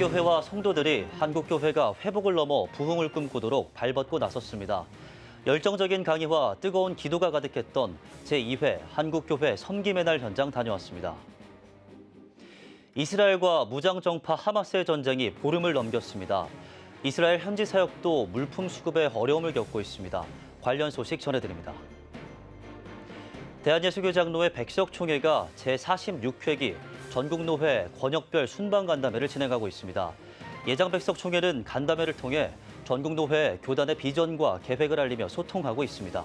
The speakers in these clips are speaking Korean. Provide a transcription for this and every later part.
교회와 성도들이 한국교회가 회복을 넘어 부흥을 꿈꾸도록 발벗고 나섰습니다. 열정적인 강의와 뜨거운 기도가 가득했던 제2회 한국교회 섬김의 날 현장 다녀왔습니다. 이스라엘과 무장정파 하마스의 전쟁이 보름을 넘겼습니다. 이스라엘 현지 사역도 물품 수급에 어려움을 겪고 있습니다. 관련 소식 전해드립니다. 대한예수교장로회 백석 총회가 제46회기 전국노회 권역별 순방 간담회를 진행하고 있습니다. 예장 백석 총회는 간담회를 통해 전국노회 교단의 비전과 계획을 알리며 소통하고 있습니다.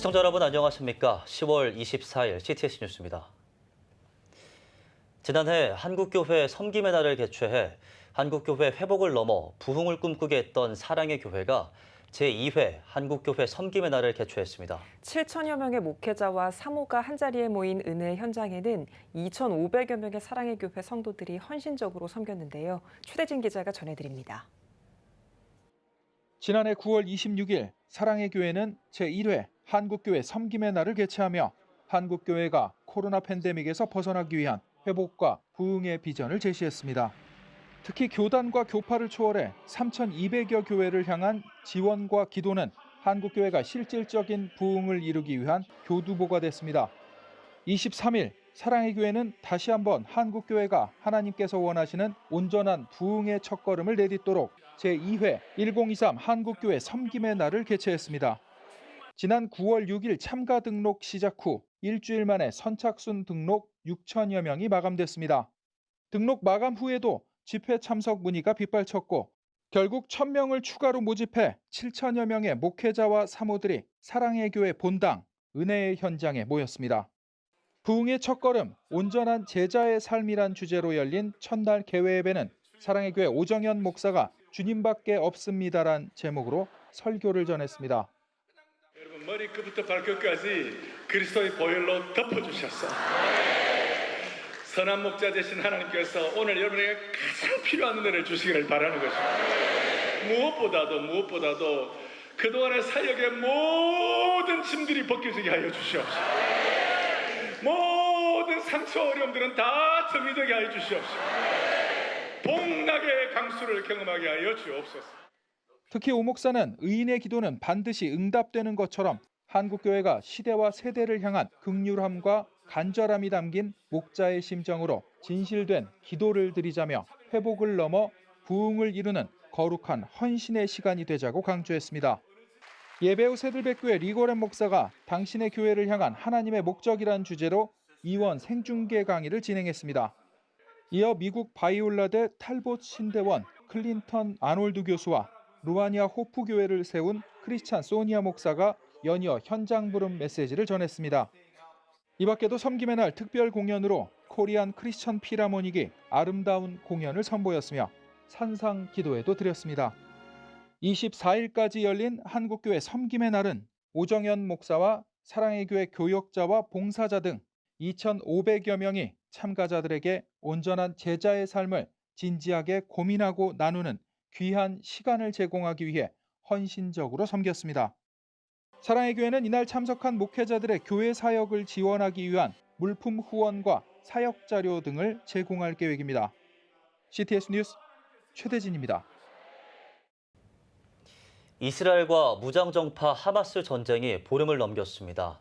시청자 여러분 안녕하십니까? 10월 24일 CTS 뉴스입니다. 지난해 한국교회 섬김의 날을 개최해 한국교회 회복을 넘어 부흥을 꿈꾸게 했던 사랑의 교회가 제2회 한국교회 섬김의 날을 개최했습니다. 7천여 명의 목회자와 사모가 한자리에 모인 은혜 현장에는 2,500여 명의 사랑의 교회 성도들이 헌신적으로 섬겼는데요. 최대진 기자가 전해드립니다. 지난해 9월 26일 사랑의 교회는 제1회 한국교회 섬김의 날을 개최하며 한국교회가 코로나 팬데믹에서 벗어나기 위한 회복과 부흥의 비전을 제시했습니다. 특히 교단과 교파를 초월해 3,200여 교회를 향한 지원과 기도는 한국교회가 실질적인 부흥을 이루기 위한 교두보가 됐습니다. 23일 사랑의 교회는 다시 한번 한국교회가 하나님께서 원하시는 온전한 부흥의 첫걸음을 내딛도록 제2회 1023 한국교회 섬김의 날을 개최했습니다. 지난 9월 6일 참가 등록 시작 후 일주일 만에 선착순 등록 6천여 명이 마감됐습니다. 등록 마감 후에도 집회 참석 문의가 빗발쳤고 결국 1,000명을 추가로 모집해 7천여 명의 목회자와 사모들이 사랑의 교회 본당, 은혜의 현장에 모였습니다. 부흥의 첫걸음, 온전한 제자의 삶이란 주제로 열린 첫날 개회예배는 사랑의 교회 오정현 목사가 주님밖에 없습니다란 제목으로 설교를 전했습니다. 여러분 머리끝부터 발끝까지 그리스도의 보혈로 덮어주셨어. 선한 목자 되신 하나님께서 오늘 여러분에게 가장 필요한 은혜를 주시기를 바라는 것입니다. 무엇보다도 그동안의 사역의 모든 짐들이 벗겨지게 하여 주시옵소서. 모든 상처 어려움들은 다 정리되게 하여 주시옵소서. 복락의 강수를 경험하게 하여 주옵소서. 특히 오 목사는 의인의 기도는 반드시 응답되는 것처럼 한국교회가 시대와 세대를 향한 긍휼함과 간절함이 담긴 목자의 심정으로 진실된 기도를 드리자며 회복을 넘어 부흥을 이루는 거룩한 헌신의 시간이 되자고 강조했습니다. 예배 후 새들백교회 리고렌 목사가 당신의 교회를 향한 하나님의 목적이란 주제로 이원 생중계 강의를 진행했습니다. 이어 미국 바이올라대 탈봇 신대원 클린턴 아놀드 교수와 루아니아 호프 교회를 세운 크리스찬 소니아 목사가 연이어 현장 부름 메시지를 전했습니다. 이 밖에도 섬김의 날 특별 공연으로 코리안 크리스천 필하모닉이 아름다운 공연을 선보였으며 산상 기도회도 드렸습니다. 24일까지 열린 한국교회 섬김의 날은 오정현 목사와 사랑의 교회 교역자와 봉사자 등 2,500여 명이 참가자들에게 온전한 제자의 삶을 진지하게 고민하고 나누는 귀한 시간을 제공하기 위해 헌신적으로 섬겼습니다. 사랑의 교회는 이날 참석한 목회자들의 교회 사역을 지원하기 위한 물품 후원과 사역 자료 등을 제공할 계획입니다. CTS 뉴스 최대진입니다. 이스라엘과 무장정파 하마스 전쟁이 보름을 넘겼습니다.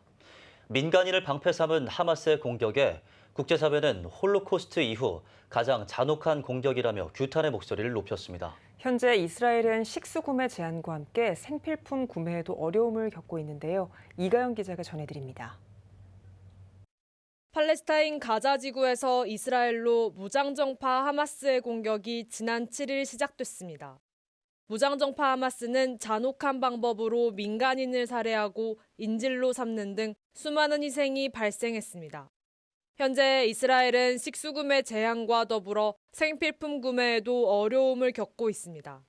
민간인을 방패 삼은 하마스의 공격에 국제사회는 홀로코스트 이후 가장 잔혹한 공격이라며 규탄의 목소리를 높였습니다. 현재 이스라엘은 식수 구매 제한과 함께 생필품 구매에도 어려움을 겪고 있는데요. 이가영 기자가 전해드립니다. 팔레스타인 가자 지구에서 이스라엘로 무장정파 하마스의 공격이 지난 7일 시작됐습니다. 무장정파 하마스는 잔혹한 방법으로 민간인을 살해하고 인질로 삼는 등 수많은 희생이 발생했습니다. 현재 이스라엘은 식수 구매 제한과 더불어 생필품 구매에도 어려움을 겪고 있습니다.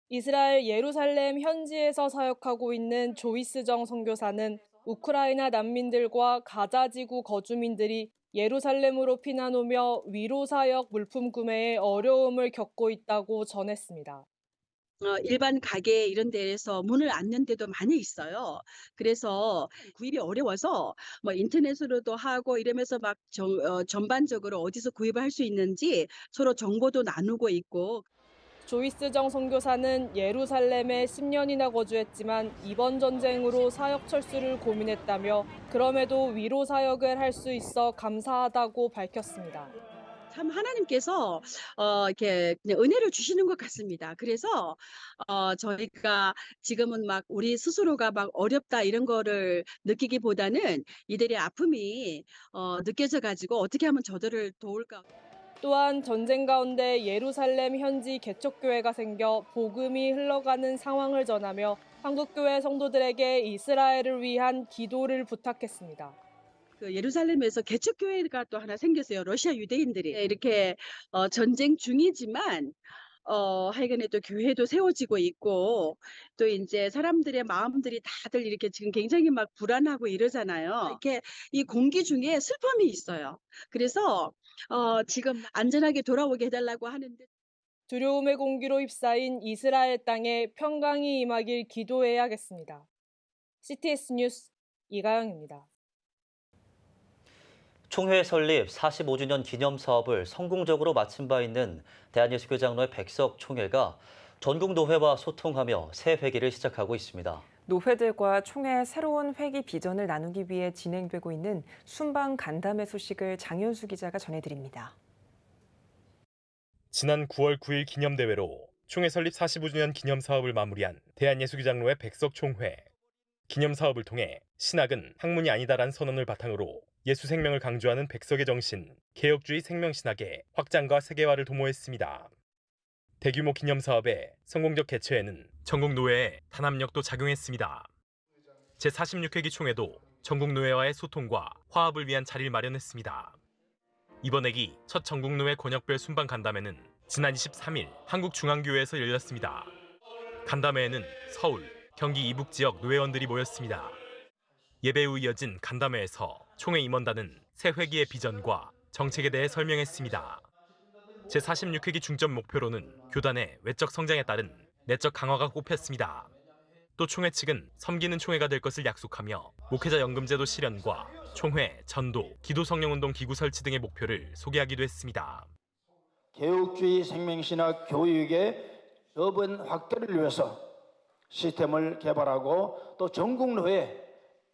이스라엘 예루살렘 현지에서 사역하고 있는 조이스 정 선교사는 우크라이나 난민들과 가자지구 거주민들이 예루살렘으로 피난 오며 위로사역 물품 구매에 어려움을 겪고 있다고 전했습니다. 일반 가게 이런 데에서 문을 안 연 데도 많이 있어요. 그래서 구입이 어려워서 뭐 인터넷으로도 하고 이러면서 막 전반적으로 어디서 구입을 할 수 있는지 서로 정보도 나누고 있고. 조이스 정 선교사는 예루살렘에 10년이나 거주했지만 이번 전쟁으로 사역 철수를 고민했다며 그럼에도 위로 사역을 할 수 있어 감사하다고 밝혔습니다. 참 하나님께서 이렇게 그냥 은혜를 주시는 것 같습니다. 그래서 저희가 지금은 막 우리 스스로가 막 어렵다 이런 거를 느끼기보다는 이들의 아픔이 느껴져 가지고 어떻게 하면 저들을 도울까. 또한 전쟁 가운데 예루살렘 현지 개척교회가 생겨 복음이 흘러가는 상황을 전하며 한국교회 성도들에게 이스라엘을 위한 기도를 부탁했습니다. 그 예루살렘에서 개척교회가 또 하나 생겼어요. 러시아 유대인들이 이렇게 전쟁 중이지만 하여간에 또 교회도 세워지고 있고 또 이제 사람들의 마음들이 다들 이렇게 지금 굉장히 막 불안하고 이러잖아요. 이렇게 이 공기 중에 슬픔이 있어요. 그래서 지금 안전하게 돌아오게 해달라고 하는데. 두려움의 공기로 휩싸인 이스라엘 땅에 평강이 임하길 기도해야겠습니다. CTS 뉴스 이가영입니다. 총회 설립 45주년 기념 사업을 성공적으로 마친 바 있는 대한예수교 장로회 백석 총회가 전국 노회와 소통하며 새 회기를 시작하고 있습니다. 노회들과 총회의 새로운 회기 비전을 나누기 위해 진행되고 있는 순방 간담회 소식을 장현수 기자가 전해드립니다. 지난 9월 9일 기념대회로 총회 설립 45주년 기념 사업을 마무리한 대한예수교 장로회 백석 총회. 기념 사업을 통해 신학은 학문이 아니다란 선언을 바탕으로 예수 생명을 강조하는 백석의 정신, 개혁주의 생명신학의 확장과 세계화를 도모했습니다. 대규모 기념 사업의 성공적 개최에는 전국 노회의 단합력도 작용했습니다. 제46회기 총회도 전국 노회와의 소통과 화합을 위한 자리를 마련했습니다. 이번 회기 첫 전국 노회 권역별 순방 간담회는 지난 23일 한국중앙교회에서 열렸습니다. 간담회에는 서울, 경기 이북 지역 노회원들이 모였습니다. 예배 후 이어진 간담회에서 총회 임원단은 새 회기의 비전과 정책에 대해 설명했습니다. 제46회기 중점 목표로는 교단의 외적 성장에 따른 내적 강화가 꼽혔습니다. 또 총회 측은 섬기는 총회가 될 것을 약속하며 목회자 연금제도 실현과 총회, 전도, 기도성령운동 기구 설치 등의 목표를 소개하기도 했습니다. 개혁주의 생명신학 교육의 여번 확대를 위해서 시스템을 개발하고 또 전국노회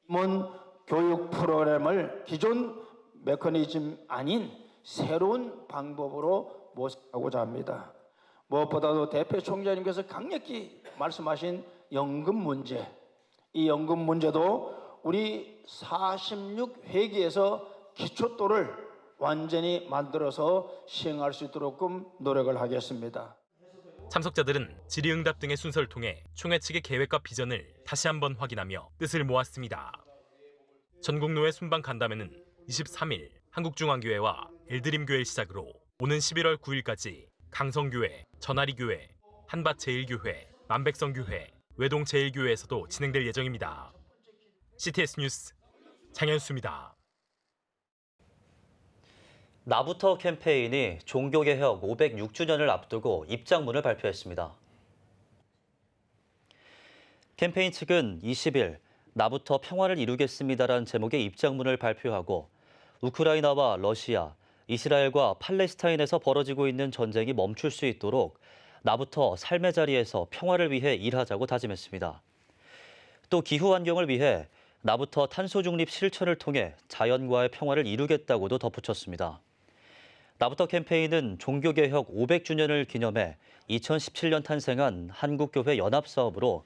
임원 교육 프로그램을 기존 메커니즘 아닌 새로운 방법으로 모색하고자 합니다. 무엇보다도 대표 총재님께서 강력히 말씀하신 연금 문제, 이 연금 문제도 우리 46회기에서 기초도를 완전히 만들어서 시행할 수 있도록 노력을 하겠습니다. 참석자들은 질의응답 등의 순서를 통해 총회 측의 계획과 비전을 다시 한번 확인하며 뜻을 모았습니다. 전국노회 순방 간담회는 23일 한국중앙교회와 엘드림교회를 시작으로 오는 11월 9일까지 강성교회, 전아리교회, 한밭제일교회, 만백성교회, 외동제일교회에서도 진행될 예정입니다. CTS 뉴스 장현수입니다. 나부터 캠페인이 종교개혁 506주년을 앞두고 입장문을 발표했습니다. 캠페인 측은 20일 나부터 평화를 이루겠습니다라는 제목의 입장문을 발표하고 우크라이나와 러시아, 이스라엘과 팔레스타인에서 벌어지고 있는 전쟁이 멈출 수 있도록 나부터 삶의 자리에서 평화를 위해 일하자고 다짐했습니다. 또 기후환경을 위해 나부터 탄소 중립 실천을 통해 자연과의 평화를 이루겠다고도 덧붙였습니다. 나부터 캠페인은 종교개혁 500주년을 기념해 2017년 탄생한 한국교회 연합사업으로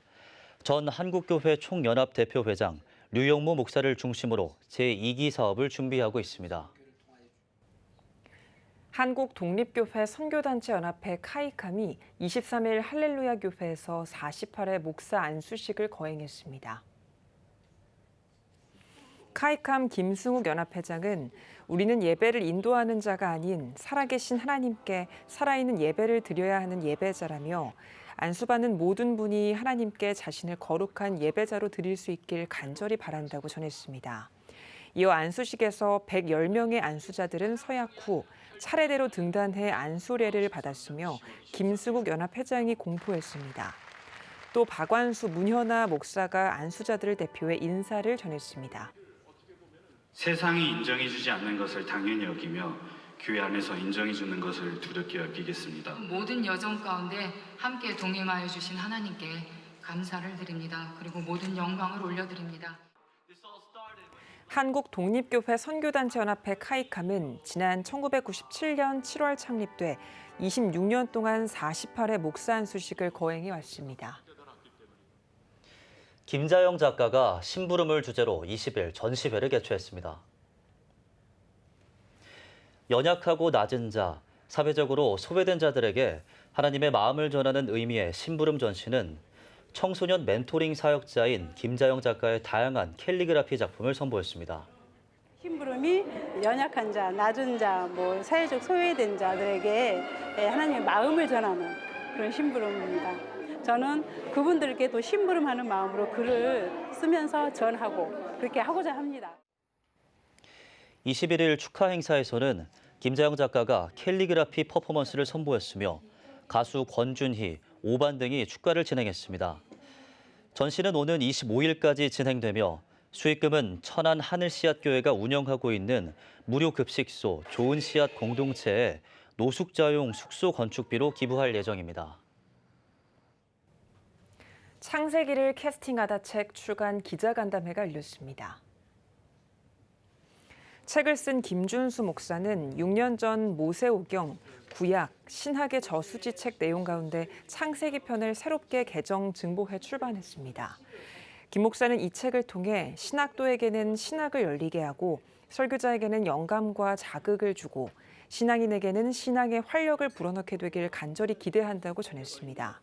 전 한국교회 총연합대표회장 류영모 목사를 중심으로 제2기 사업을 준비하고 있습니다. 한국독립교회 선교단체연합회 카이캄이 23일 할렐루야 교회에서 48회 목사 안수식을 거행했습니다. 카이캄 김승욱 연합회장은 우리는 예배를 인도하는 자가 아닌 살아계신 하나님께 살아있는 예배를 드려야 하는 예배자라며 안수받는 모든 분이 하나님께 자신을 거룩한 예배자로 드릴 수 있길 간절히 바란다고 전했습니다. 이어 안수식에서 110명의 안수자들은 서약 후 차례대로 등단해 안수례를 받았으며 김수국 연합회장이 공포했습니다. 또 박완수 문현아 목사가 안수자들을 대표해 인사를 전했습니다. 세상이 인정해주지 않는 것을 당연히 여기며 교회 안에서 인정해주는 것을 두렵게 여기겠습니다. 모든 여정 가운데 함께 동행하여 주신 하나님께 감사를 드립니다. 그리고 모든 영광을 올려드립니다. 한국독립교회 선교단체연합회 카이캄은 지난 1997년 7월 창립돼 26년 동안 48회 목사 안수식을 거행해 왔습니다. 김자영 작가가 심부름을 주제로 20일 전시회를 개최했습니다. 연약하고 낮은 자, 사회적으로 소외된 자들에게 하나님의 마음을 전하는 의미의 심부름 전시는 청소년 멘토링 사역자인 김자영 작가의 다양한 캘리그라피 작품을 선보였습니다. 심부름이 연약한 자, 낮은 자, 사회적 소외된 자들에게 하나님의 마음을 전하는 그런 심부름입니다. 저는 그분들께 또 심부름하는 마음으로 글을 쓰면서 전하고 그렇게 하고자 합니다. 21일 축하 행사에서는 김자영 작가가 캘리그라피 퍼포먼스를 선보였으며 가수 권준희, 오반 등이 축가를 진행했습니다. 전시는 오는 25일까지 진행되며 수익금은 천안 하늘씨앗교회가 운영하고 있는 무료 급식소 좋은 씨앗 공동체에 노숙자용 숙소 건축비로 기부할 예정입니다. 창세기를 캐스팅하다 책 출간 기자간담회가 열렸습니다. 책을 쓴 김준수 목사는 6년 전 모세오경, 구약, 신학의 저수지 책 내용 가운데 창세기 편을 새롭게 개정 증보해 출간했습니다. 김 목사는 이 책을 통해 신학도에게는 신학을 열리게 하고 설교자에게는 영감과 자극을 주고 신앙인에게는 신앙의 활력을 불어넣게 되길 간절히 기대한다고 전했습니다.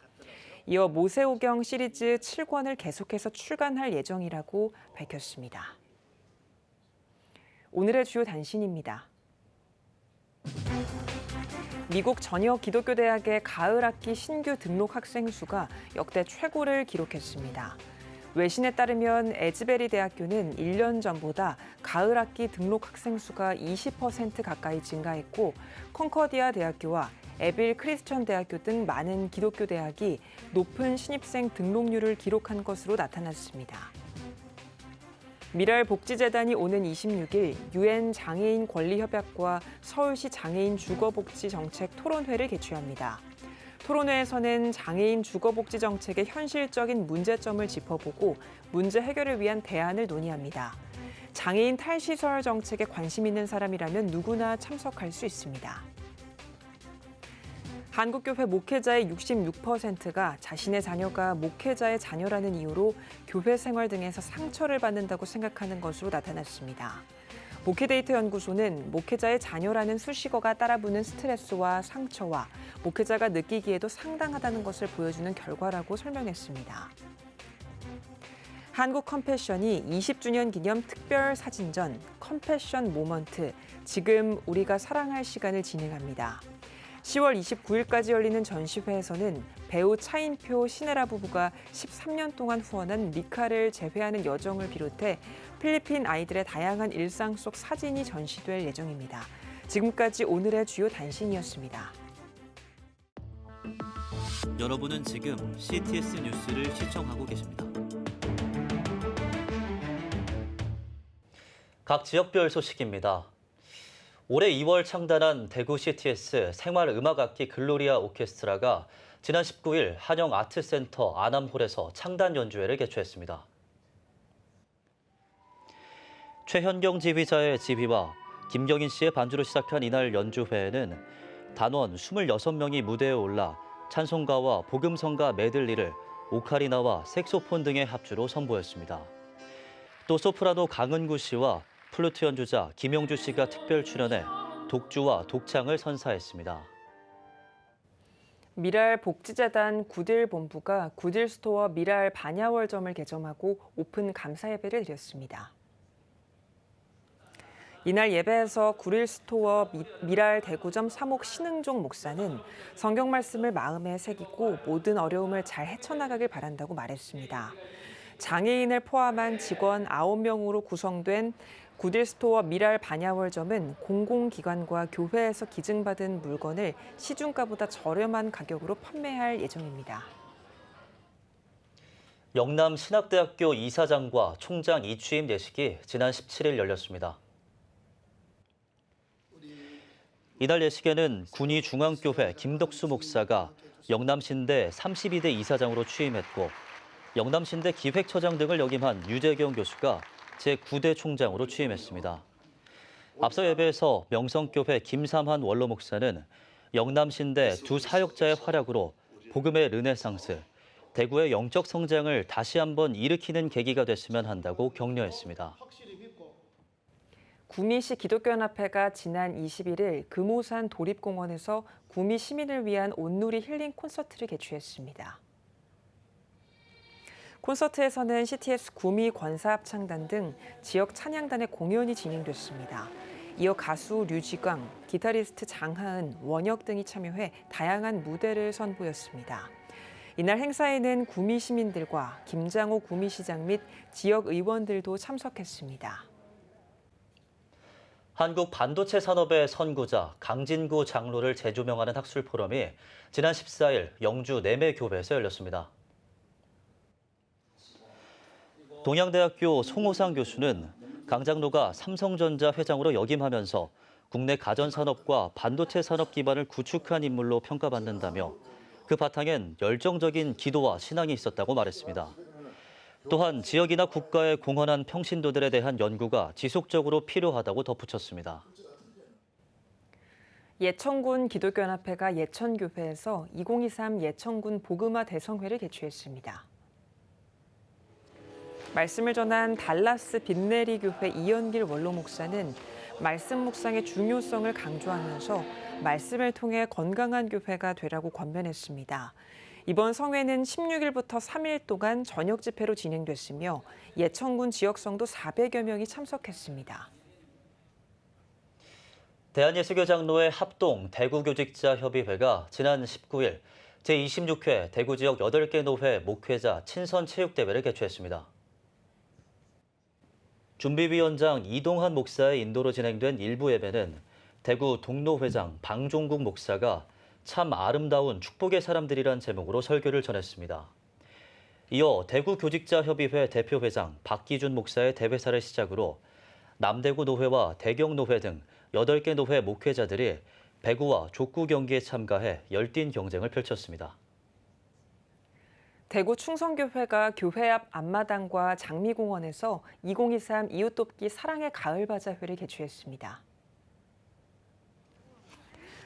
이어 모세오경 시리즈 7권을 계속해서 출간할 예정이라고 밝혔습니다. 오늘의 주요 단신입니다. 미국 전역 기독교 대학의 가을 학기 신규 등록 학생 수가 역대 최고를 기록했습니다. 외신에 따르면 에즈베리 대학교는 1년 전보다 가을 학기 등록 학생 수가 20% 가까이 증가했고 컨커디아 대학교와 에빌 크리스천 대학교 등 많은 기독교 대학이 높은 신입생 등록률을 기록한 것으로 나타났습니다. 미랄복지재단이 오는 26일 유엔 장애인 권리협약과 서울시 장애인 주거복지정책 토론회를 개최합니다. 토론회에서는 장애인 주거복지 정책의 현실적인 문제점을 짚어보고 문제 해결을 위한 대안을 논의합니다. 장애인 탈시설 정책에 관심 있는 사람이라면 누구나 참석할 수 있습니다. 한국교회 목회자의 66%가 자신의 자녀가 목회자의 자녀라는 이유로 교회 생활 등에서 상처를 받는다고 생각하는 것으로 나타났습니다. 목회데이터 연구소는 목회자의 자녀라는 수식어가 따라붙는 스트레스와 상처와 목회자가 느끼기에도 상당하다는 것을 보여주는 결과라고 설명했습니다. 한국 컴패션이 20주년 기념 특별 사진전 컴패션 모먼트, 지금 우리가 사랑할 시간을 진행합니다. 10월 29일까지 열리는 전시회에서는 배우 차인표, 신혜라 부부가 13년 동안 후원한 미카를 재회하는 여정을 비롯해 필리핀 아이들의 다양한 일상 속 사진이 전시될 예정입니다. 지금까지 오늘의 주요 단신이었습니다. 여러분은 지금 CTS 뉴스를 시청하고 계십니다. 각 지역별 소식입니다. 올해 2월 창단한 대구 CTS 생활음악악기 글로리아 오케스트라가 지난 19일 한영아트센터 아남홀에서 창단 연주회를 개최했습니다. 최현경 지휘자의 지휘와 김경인 씨의 반주로 시작한 이날 연주회에는 단원 26명이 무대에 올라 찬송가와 복음성가 메들리를 오카리나와 색소폰 등의 합주로 선보였습니다. 또 소프라노 강은구 씨와 플루트 연주자 김영주 씨가 특별 출연해 독주와 독창을 선사했습니다. 미랄복지재단 구딜본부가 구딜스토어 미랄 반야월점을 개점하고 오픈 감사 예배를 드렸습니다. 이날 예배에서 구릴스토어 미랄 대구점 사목 신흥종 목사는 성경 말씀을 마음에 새기고 모든 어려움을 잘 헤쳐나가길 바란다고 말했습니다. 장애인을 포함한 직원 9명으로 구성된 구릴스토어 미랄 반야월점은 공공기관과 교회에서 기증받은 물건을 시중가보다 저렴한 가격으로 판매할 예정입니다. 영남 신학대학교 이사장과 총장 이취임 예식이 지난 17일 열렸습니다. 이날 예식에는 군위중앙교회 김덕수 목사가 영남신대 32대 이사장으로 취임했고 영남신대 기획처장 등을 역임한 유재경 교수가 제9대 총장으로 취임했습니다. 앞서 예배에서 명성교회 김삼환 원로 목사는 영남신대 두 사역자의 활약으로 복음의 르네상스, 대구의 영적 성장을 다시 한번 일으키는 계기가 됐으면 한다고 격려했습니다. 구미시 기독교연합회가 지난 21일 금오산 도립공원에서 구미 시민을 위한 온누리 힐링 콘서트를 개최했습니다. 콘서트에서는 CTS 구미 권사합창단 등 지역 찬양단의 공연이 진행됐습니다. 이어 가수 류지광, 기타리스트 장하은, 원혁 등이 참여해 다양한 무대를 선보였습니다. 이날 행사에는 구미 시민들과 김장호 구미시장 및 지역 의원들도 참석했습니다. 한국 반도체 산업의 선구자 강진구 장로를 재조명하는 학술 포럼이 지난 14일 영주 내매교배에서 열렸습니다. 동양대학교 송호상 교수는 강 장로가 삼성전자 회장으로 역임하면서 국내 가전산업과 반도체 산업 기반을 구축한 인물로 평가받는다며 그 바탕엔 열정적인 기도와 신앙이 있었다고 말했습니다. 또한 지역이나 국가의 공헌한 평신도들에 대한 연구가 지속적으로 필요하다고 덧붙였습니다. 예천군 기독교연합회가 예천교회에서 2023 예천군 복음화 대성회를 개최했습니다. 말씀을 전한 달라스 빈내리 교회 이연길 원로 목사는 말씀 묵상의 중요성을 강조하면서 말씀을 통해 건강한 교회가 되라고 권면했습니다. 이번 성회는 16일부터 3일 동안 저녁 집회로 진행됐으며 예천군 지역성도 400여 명이 참석했습니다. 대한예수교 장로회 합동 대구교직자협의회가 지난 19일 제26회 대구지역 8개 노회 목회자 친선체육대회를 개최했습니다. 준비위원장 이동환 목사의 인도로 진행된 일부 예배는 대구 동로회장 방종국 목사가 참 아름다운 축복의 사람들이란 제목으로 설교를 전했습니다. 이어 대구교직자협의회 대표회장 박기준 목사의 대회사를 시작으로 남대구 노회와 대경 노회 등 8개 노회 목회자들이 배구와 족구 경기에 참가해 열띤 경쟁을 펼쳤습니다. 대구 충성교회가 교회 앞 앞마당과 장미공원에서 2023 이웃돕기 사랑의 가을바자회를 개최했습니다.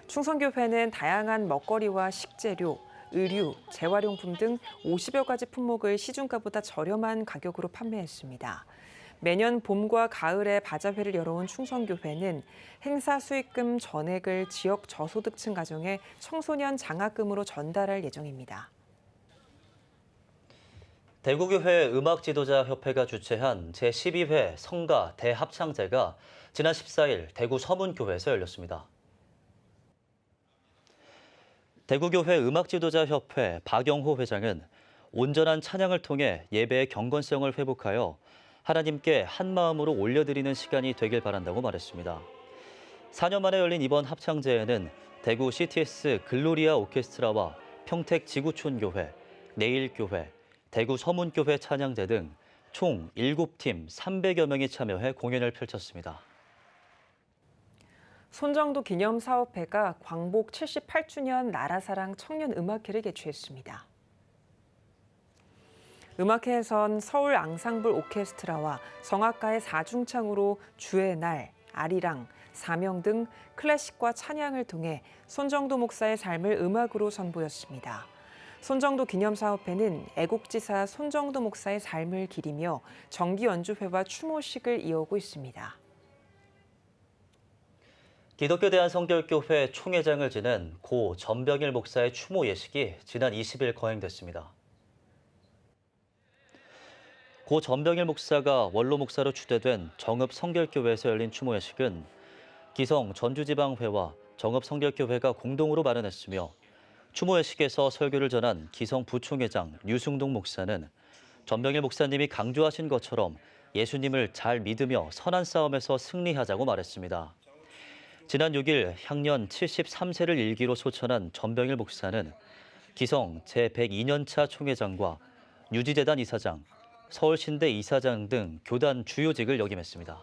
충성교회는 다양한 먹거리와 식재료, 의류, 재활용품 등 50여 가지 품목을 시중가보다 저렴한 가격으로 판매했습니다. 매년 봄과 가을에 바자회를 열어온 충성교회는 행사 수익금 전액을 지역 저소득층 가정에 청소년 장학금으로 전달할 예정입니다. 대구교회 음악지도자협회가 주최한 제12회 성가 대합창제가 지난 14일 대구 서문교회에서 열렸습니다. 대구교회 음악지도자협회 박영호 회장은 온전한 찬양을 통해 예배의 경건성을 회복하여 하나님께 한마음으로 올려드리는 시간이 되길 바란다고 말했습니다. 4년 만에 열린 이번 합창제에는 대구 CTS 글로리아 오케스트라와 평택 지구촌교회, 내일교회, 대구 서문교회 찬양대 등 총 7팀 300여 명이 참여해 공연을 펼쳤습니다. 손정도 기념사업회가 광복 78주년 나라사랑 청년음악회를 개최했습니다. 음악회에선 서울 앙상블 오케스트라와 성악가의 4중창으로 주의 날, 아리랑, 사명 등 클래식과 찬양을 통해 손정도 목사의 삶을 음악으로 선보였습니다. 손정도 기념사업회는 애국지사 손정도 목사의 삶을 기리며 정기 연주회와 추모식을 이어오고 있습니다. 기독교 대한성결교회 총회장을 지낸 고 전병일 목사의 추모 예식이 지난 20일 거행됐습니다. 고 전병일 목사가 원로 목사로 추대된 정읍 성결교회에서 열린 추모회식은 기성 전주지방회와 정읍 성결교회가 공동으로 마련했으며 추모회식에서 설교를 전한 기성 부총회장 류승동 목사는 전병일 목사님이 강조하신 것처럼 예수님을 잘 믿으며 선한 싸움에서 승리하자고 말했습니다. 지난 6일 향년 73세를 일기로 소천한 전병일 목사는 기성 제102년차 총회장과 유지재단 이사장, 서울신대 이사장 등 교단 주요직을 역임했습니다.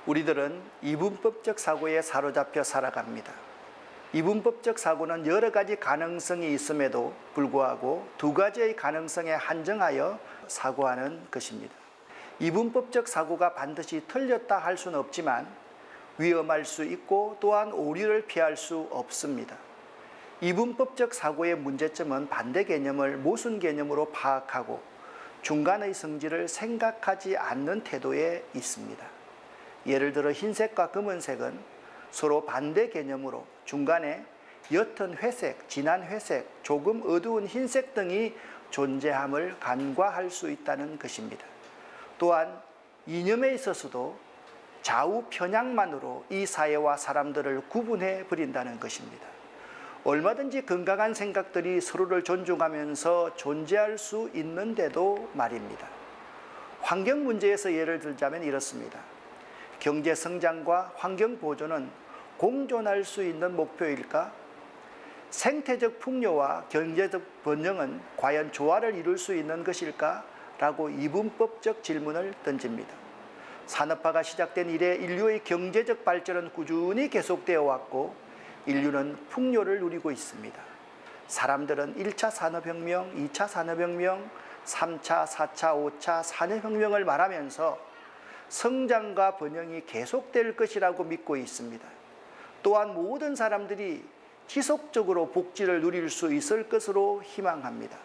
우리들은 이분법적 사고에 사로잡혀 살아갑니다. 이분법적 사고는 여러 가지 가능성이 있음에도 불구하고 두 가지의 가능성에 한정하여 사고하는 것입니다. 이분법적 사고가 반드시 틀렸다 할 수는 없지만 위험할 수 있고 또한 오류를 피할 수 없습니다. 이분법적 사고의 문제점은 반대 개념을 모순 개념으로 파악하고 중간의 성질을 생각하지 않는 태도에 있습니다. 예를 들어 흰색과 검은색은 서로 반대 개념으로 중간에 옅은 회색, 진한 회색, 조금 어두운 흰색 등이 존재함을 간과할 수 있다는 것입니다. 또한 이념에 있어서도 좌우 편향만으로 이 사회와 사람들을 구분해 버린다는 것입니다. 얼마든지 건강한 생각들이 서로를 존중하면서 존재할 수 있는데도 말입니다. 환경 문제에서 예를 들자면 이렇습니다. 경제 성장과 환경 보존은 공존할 수 있는 목표일까? 생태적 풍요와 경제적 번영은 과연 조화를 이룰 수 있는 것일까? 라고 이분법적 질문을 던집니다. 산업화가 시작된 이래 인류의 경제적 발전은 꾸준히 계속되어 왔고 인류는 풍요를 누리고 있습니다. 사람들은 1차 산업혁명, 2차 산업혁명, 3차, 4차, 5차 산업혁명을 말하면서 성장과 번영이 계속될 것이라고 믿고 있습니다. 또한 모든 사람들이 지속적으로 복지를 누릴 수 있을 것으로 희망합니다.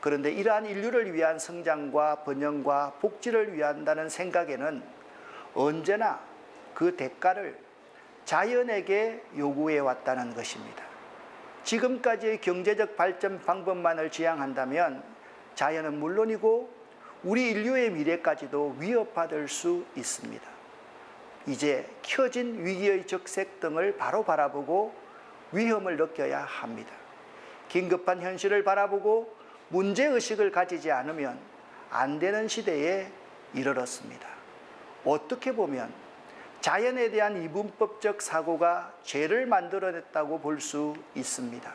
그런데 이러한 인류를 위한 성장과 번영과 복지를 위한다는 생각에는 언제나 그 대가를 자연에게 요구해 왔다는 것입니다. 지금까지의 경제적 발전 방법만을 지향한다면 자연은 물론이고 우리 인류의 미래까지도 위협받을 수 있습니다. 이제 켜진 위기의 적색 등을 바로 바라보고 위험을 느껴야 합니다. 긴급한 현실을 바라보고 문제의식을 가지지 않으면 안 되는 시대에 이르렀습니다. 어떻게 보면 자연에 대한 이분법적 사고가 죄를 만들어냈다고 볼 수 있습니다.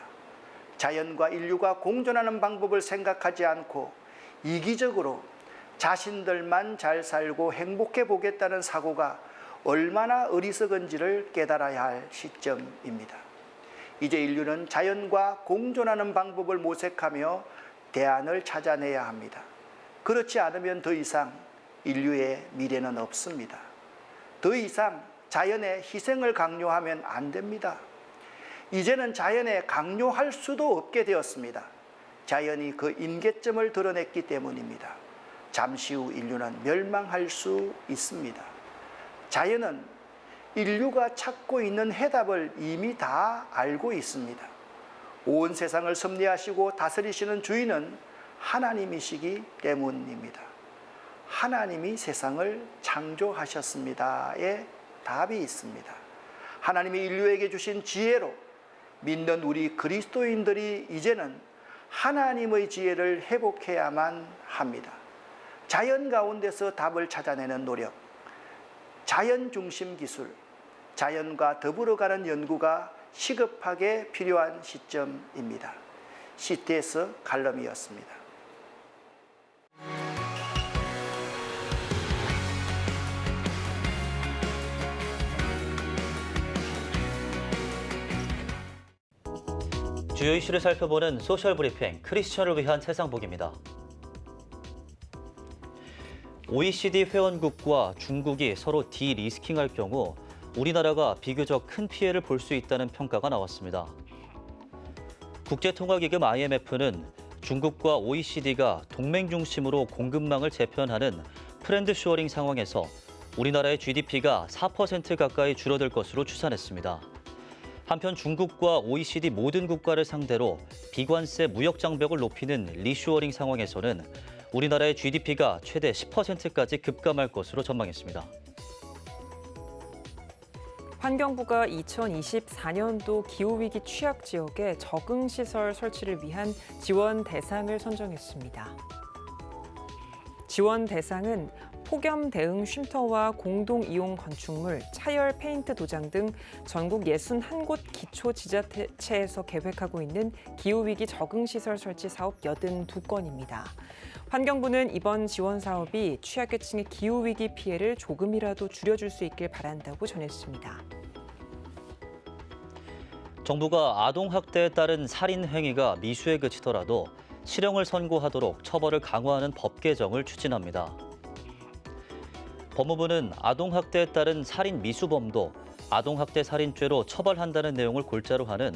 자연과 인류가 공존하는 방법을 생각하지 않고 이기적으로 자신들만 잘 살고 행복해 보겠다는 사고가 얼마나 어리석은지를 깨달아야 할 시점입니다. 이제 인류는 자연과 공존하는 방법을 모색하며 대안을 찾아내야 합니다. 그렇지 않으면 더 이상 인류의 미래는 없습니다. 더 이상 자연의 희생을 강요하면 안 됩니다. 이제는 자연에 강요할 수도 없게 되었습니다. 자연이 그 임계점을 드러냈기 때문입니다. 잠시 후 인류는 멸망할 수 있습니다. 자연은 인류가 찾고 있는 해답을 이미 다 알고 있습니다. 온 세상을 섭리하시고 다스리시는 주인은 하나님이시기 때문입니다. 하나님이 세상을 창조하셨습니다의 답이 있습니다. 하나님이 인류에게 주신 지혜로 믿는 우리 그리스도인들이 이제는 하나님의 지혜를 회복해야만 합니다. 자연 가운데서 답을 찾아내는 노력, 자연 중심 기술, 자연과 더불어가는 연구가 시급하게 필요한 시점입니다. CTS 칼럼이었습니다. 주요 이슈를 살펴보는 소셜 브리핑 크리스천을 위한 세상복입니다. OECD 회원국과 중국이 서로 디리스킹할 경우 우리나라가 비교적 큰 피해를 볼 수 있다는 평가가 나왔습니다. 국제통화기금 IMF는 중국과 OECD가 동맹 중심으로 공급망을 재편하는 프렌드쇼어링 상황에서 우리나라의 GDP가 4% 가까이 줄어들 것으로 추산했습니다. 한편 중국과 OECD 모든 국가를 상대로 비관세 무역 장벽을 높이는 리쇼어링 상황에서는 우리나라의 GDP가 최대 10%까지 급감할 것으로 전망했습니다. 환경부가 2024년도 기후위기 취약 지역에 적응시설 설치를 위한 지원 대상을 선정했습니다. 지원 대상은 폭염 대응 쉼터와 공동 이용 건축물, 차열 페인트 도장 등 전국 61곳 기초지자체에서 계획하고 있는 기후위기 적응시설 설치 사업 82건입니다. 환경부는 이번 지원 사업이 취약계층의 기후위기 피해를 조금이라도 줄여줄 수 있길 바란다고 전했습니다. 정부가 아동학대에 따른 살인 행위가 미수에 그치더라도 실형을 선고하도록 처벌을 강화하는 법 개정을 추진합니다. 법무부는 아동학대에 따른 살인 미수범도 아동학대 살인죄로 처벌한다는 내용을 골자로 하는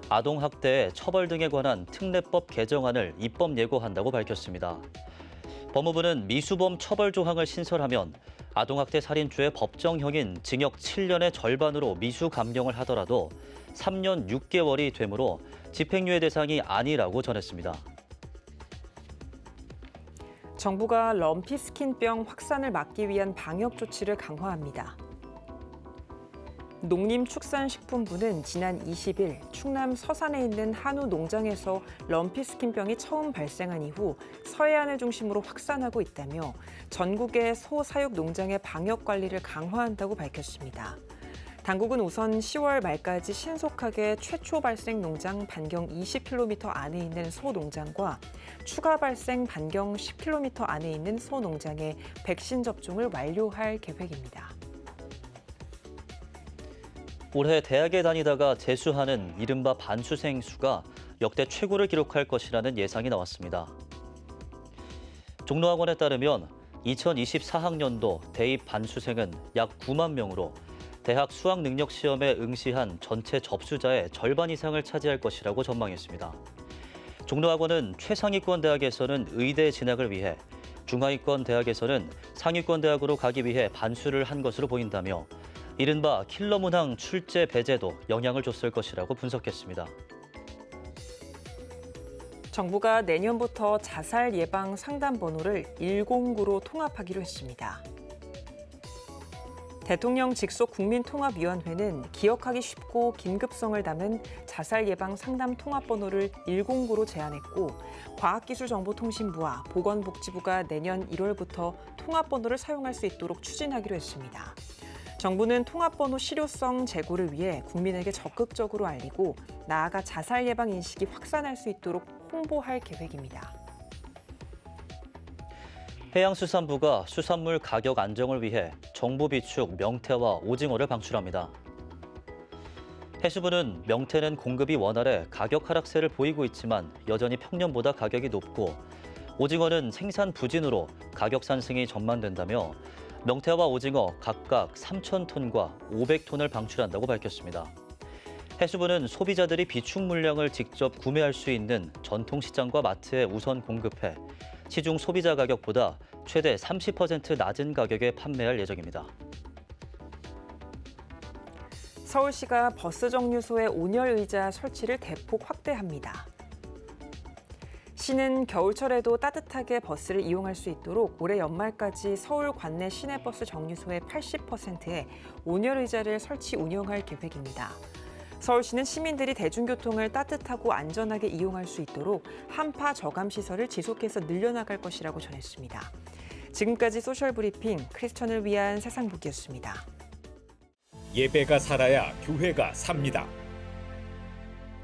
아동학대의 처벌 등에 관한 특례법 개정안을 입법 예고한다고 밝혔습니다. 법무부는 미수범 처벌 조항을 신설하면 아동학대 살인죄의 법정형인 징역 7년의 절반으로 미수 감경을 하더라도 3년 6개월이 되므로 집행유예 대상이 아니라고 전했습니다. 정부가 럼피스킨병 확산을 막기 위한 방역 조치를 강화합니다. 농림축산식품부는 지난 20일 충남 서산에 있는 한우 농장에서 럼피스킨병이 처음 발생한 이후 서해안을 중심으로 확산하고 있다며 전국의 소 사육 농장의 방역 관리를 강화한다고 밝혔습니다. 당국은 우선 10월 말까지 신속하게 최초 발생 농장 반경 20km 안에 있는 소 농장과 추가 발생 반경 10km 안에 있는 소 농장의 백신 접종을 완료할 계획입니다. 올해 대학에 다니다가 재수하는 이른바 반수생 수가 역대 최고를 기록할 것이라는 예상이 나왔습니다. 종로학원에 따르면 2024학년도 대입 반수생은 약 9만 명으로 대학 수학능력시험에 응시한 전체 접수자의 절반 이상을 차지할 것이라고 전망했습니다. 종로학원은 최상위권 대학에서는 의대 진학을 위해, 중하위권 대학에서는 상위권 대학으로 가기 위해 반수를 한 것으로 보인다며 이른바 킬러 문항 출제 배제도 영향을 줬을 것이라고 분석했습니다. 정부가 내년부터 자살 예방 상담 번호를 109로 통합하기로 했습니다. 대통령 직속 국민통합위원회는 기억하기 쉽고 긴급성을 담은 자살 예방 상담 통합 번호를 109로 제안했고 과학기술정보통신부와 보건복지부가 내년 1월부터 통합 번호를 사용할 수 있도록 추진하기로 했습니다. 정부는 통합번호 실효성 제고를 위해 국민에게 적극적으로 알리고 나아가 자살 예방 인식이 확산할 수 있도록 홍보할 계획입니다. 해양수산부가 수산물 가격 안정을 위해 정부 비축 명태와 오징어를 방출합니다. 해수부는 명태는 공급이 원활해 가격 하락세를 보이고 있지만 여전히 평년보다 가격이 높고 오징어는 생산 부진으로 가격 상승이 전망된다며 명태와 오징어 각각 3,000톤과 500톤을 방출한다고 밝혔습니다. 해수부는 소비자들이 비축 물량을 직접 구매할 수 있는 전통시장과 마트에 우선 공급해 시중 소비자 가격보다 최대 30% 낮은 가격에 판매할 예정입니다. 서울시가 버스 정류소에 온열 의자 설치를 대폭 확대합니다. 시는 겨울철에도 따뜻하게 버스를 이용할 수 있도록 올해 연말까지 서울 관내 시내버스 정류소의 80%에 온열 의자를 설치 운영할 계획입니다. 서울시는 시민들이 대중교통을 따뜻하고 안전하게 이용할 수 있도록 한파 저감 시설을 지속해서 늘려나갈 것이라고 전했습니다. 지금까지 소셜브리핑 크리스천을 위한 세상북이었습니다. 예배가 살아야 교회가 삽니다.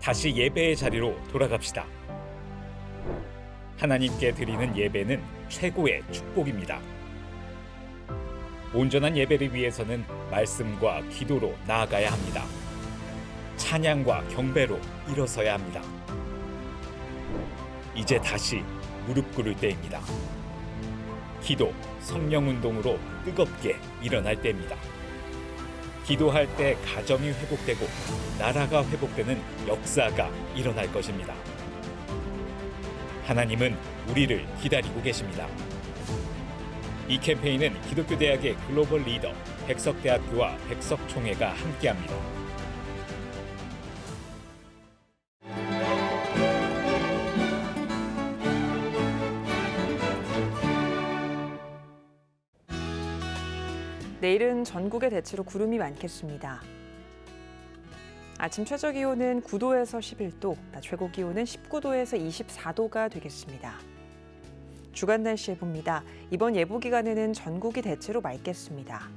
다시 예배의 자리로 돌아갑시다. 하나님께 드리는 예배는 최고의 축복입니다. 온전한 예배를 위해서는 말씀과 기도로 나아가야 합니다. 찬양과 경배로 일어서야 합니다. 이제 다시 무릎 꿇을 때입니다. 기도, 성령운동으로 뜨겁게 일어날 때입니다. 기도할 때 가정이 회복되고 나라가 회복되는 역사가 일어날 것입니다. 하나님은 우리를 기다리고 계십니다. 이 캠페인은 기독교 대학의 글로벌 리더 백석대학교와 백석총회가 함께합니다. 내일은 전국에 대체로 구름이 많겠습니다. 아침 최저 기온은 9도에서 11도, 낮 최고 기온은 19도에서 24도가 되겠습니다. 주간 날씨 예보입니다. 이번 예보 기간에는 전국이 대체로 맑겠습니다.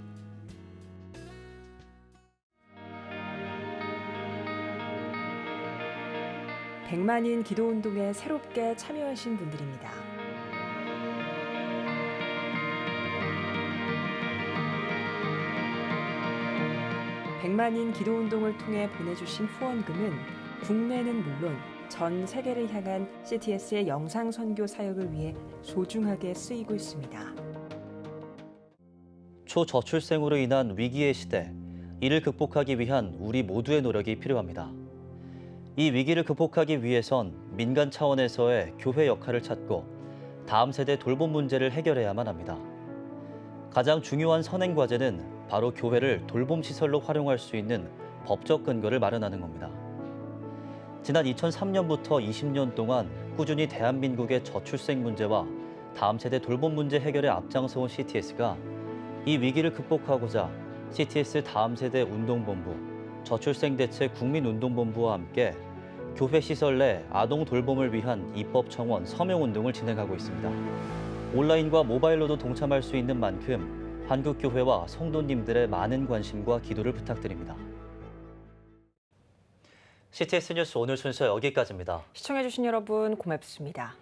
백만인 기도운동에 새롭게 참여하신 분들입니다. 백만인 기도운동을 통해 보내주신 후원금은 국내는 물론 전 세계를 향한 CTS의 영상 선교 사역을 위해 소중하게 쓰이고 있습니다. 초저출생으로 인한 위기의 시대, 이를 극복하기 위한 우리 모두의 노력이 필요합니다. 이 위기를 극복하기 위해선 민간 차원에서의 교회 역할을 찾고 다음 세대 돌봄 문제를 해결해야만 합니다. 가장 중요한 선행 과제는 바로 교회를 돌봄 시설로 활용할 수 있는 법적 근거를 마련하는 겁니다. 지난 2003년부터 20년 동안 꾸준히 대한민국의 저출생 문제와 다음 세대 돌봄 문제 해결에 앞장서온 CTS가 이 위기를 극복하고자 CTS 다음 세대 운동본부, 저출생 대책 국민운동본부와 함께 교회 시설 내 아동 돌봄을 위한 입법 청원 서명 운동을 진행하고 있습니다. 온라인과 모바일로도 동참할 수 있는 만큼 한국교회와 성도님들의 많은 관심과 기도를 부탁드립니다. CTS 뉴스 오늘 순서 여기까지입니다. 시청해주신 여러분 고맙습니다.